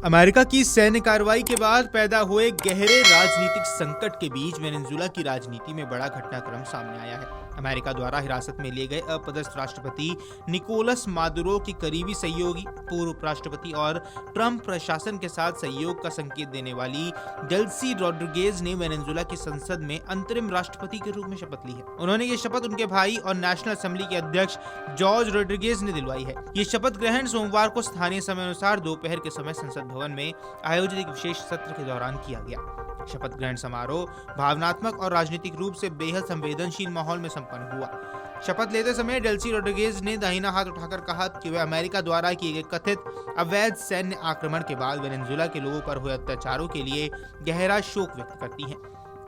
America की सैन्य कार्रवाई के बाद पैदा हुए गहरे राजनीतिक संकट के बीच वेनेजुएला की राजनीति में बड़ा घटनाक्रम सामने आया है। अमेरिका द्वारा हिरासत में लिए गए अपदस्थ राष्ट्रपति निकोलस मादुरो के करीबी सहयोगी, पूर्व उपराष्ट्रपति और ट्रंप प्रशासन के साथ सहयोग का संकेत देने वाली डेल्सी रोड्रिगेज ने वेनेजुएला की संसद में अंतरिम राष्ट्रपति के रूप में शपथ ली है। उन्होंने ये शपथ उनके भाई और नेशनल असेंबली के अध्यक्ष जॉर्ज रोड्रिगेज ने दिलवाई है। ये शपथ ग्रहण सोमवार को स्थानीय समय अनुसार दोपहर के समय संसद भवन में आयोजित एक विशेष सत्र के दौरान किया गया। शपथ ग्रहण समारोह भावनात्मक और राजनीतिक रूप से बेहद संवेदनशील माहौल में संपन्न हुआ। शपथ लेते समय डेल्सी रोड्रिगेज ने दाहिना हाथ उठाकर कहा कि वे अमेरिका द्वारा किए गए कथित अवैध सैन्य आक्रमण के बाद वेनेजुएला के लोगों पर हुए अत्याचारों के लिए गहरा शोक व्यक्त करती हैं।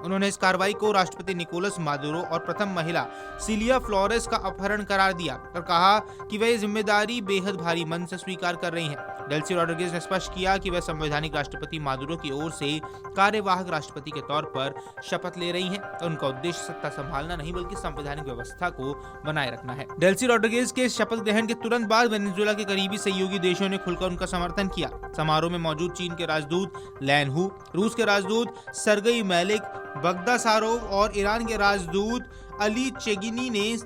उन्होंने इस कार्रवाई को राष्ट्रपति निकोलस मादुरो और प्रथम महिला सिलिया फ्लोरेस का अपहरण करार दिया और कहा कि वे जिम्मेदारी बेहद भारी मन से स्वीकार कर रही हैं। डेल्सी रोड्रिगेज ने स्पष्ट किया कि वे संवैधानिक राष्ट्रपति मादुरो की ओर से कार्यवाहक राष्ट्रपति के तौर पर शपथ ले रही हैं और उनका उद्देश्य सत्ता संभालना नहीं बल्कि संवैधानिक व्यवस्था को बनाए रखना है। डेल्सी रोड्रिगेज के शपथ ग्रहण के तुरंत बाद वेनेजुएला के करीबी सहयोगी देशों ने खुलकर उनका समर्थन किया। समारोह में मौजूद चीन के राजदूत लैन हू, रूस के राजदूत सरगई मैलिक बगदासारोव और ईरान के राजदूत अली चेगिनी ने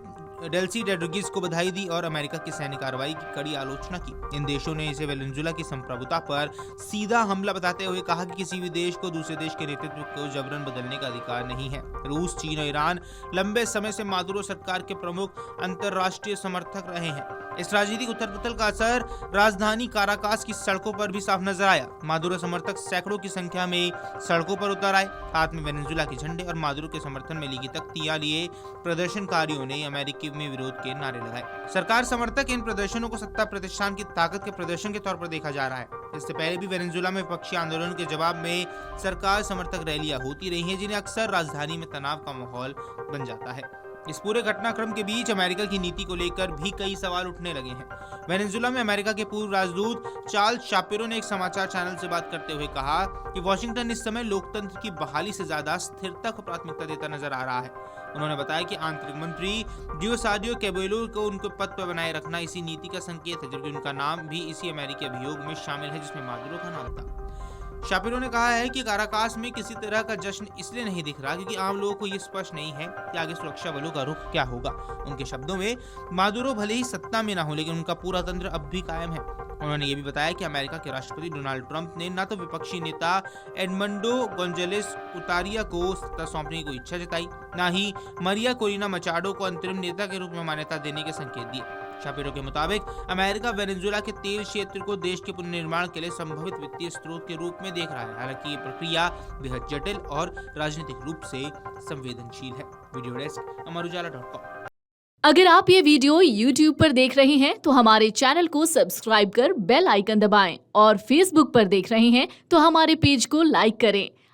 डेल्सी रोड्रिगेज को बधाई दी और अमेरिका की सैन्य कार्रवाई की कड़ी आलोचना की। इन देशों ने इसे वेनेजुएला की संप्रभुता पर सीधा हमला बताते हुए कहा कि किसी भी देश को दूसरे देश के नेतृत्व को जबरन बदलने का अधिकार नहीं है। रूस, चीन और ईरान लंबे समय से मादुरो सरकार के प्रमुख अंतर्राष्ट्रीय समर्थक रहे हैं। इस राजनीतिक उथल-पुथल का असर राजधानी काराकास की सड़कों पर भी साफ नजर आया। मादुरो समर्थक सैकड़ों की संख्या में सड़कों पर उतर आए, हाथ में वेनेजुएला के झंडे और मादुरो के समर्थन में लिखी तख्तियां लिए प्रदर्शनकारियों ने अमेरिकी में विरोध के नारे लगाए। सरकार समर्थक इन प्रदर्शनों को सत्ता प्रतिष्ठान की ताकत के प्रदर्शन के तौर पर देखा जा रहा है। इससे पहले भी वेनेजुएला में विपक्षी आंदोलन के जवाब में सरकार समर्थक रैलियां होती रही हैं, जिन्हें अक्सर राजधानी में तनाव का माहौल बन जाता है। इस पूरे घटनाक्रम के बीच अमेरिका की नीति को लेकर भी कई सवाल उठने लगे हैं। वेनेजुएला में अमेरिका के पूर्व राजदूत चार्ल्स शापिरो ने एक समाचार चैनल से बात करते हुए कहा कि वॉशिंगटन इस समय लोकतंत्र की बहाली से ज्यादा स्थिरता को प्राथमिकता देता नजर आ रहा है। उन्होंने बताया कि आंतरिक मंत्री डियोसाडियो कैबेलो को उनके पद पर बनाए रखना इसी नीति का संकेत है, जबकि उनका नाम भी इसी अमेरिकी अभियोग में शामिल है जिसमें मादुरो का नाम था। शापिरो ने कहा है कि काराकास में किसी तरह का जश्न इसलिए नहीं दिख रहा क्योंकि आम लोगों को ये स्पष्ट नहीं है कि आगे सुरक्षा बलों का रुख क्या होगा। उनके शब्दों में मादुरो भले ही सत्ता में ना हो, लेकिन उनका पूरा तंत्र अब भी कायम है। उन्होंने ये भी बताया कि अमेरिका के राष्ट्रपति डोनाल्ड ट्रंप ने न तो विपक्षी नेता एडमंडो गोंजालेस उतारिया को सत्ता सौंपने की इच्छा जताई, न ही मरिया कोरिना मचाडो को अंतरिम नेता के रूप में मान्यता देने के संकेत दिए। शापिरो के मुताबिक अमेरिका वेनेजुएला के तेल क्षेत्र को देश के पुनर्निर्माण के लिए संभावित वित्तीय स्रोत के रूप में देख रहा है। हालांकि ये प्रक्रिया बेहद जटिल और राजनीतिक रूप से संवेदनशील है। वीडियो डेस्क अमरुजाला.com। अगर आप ये वीडियो YouTube पर देख रहे हैं तो हमारे चैनल को सब्सक्राइब कर बेल आइकन दबाएं और Facebook पर देख रहे हैं तो हमारे पेज को लाइक करें।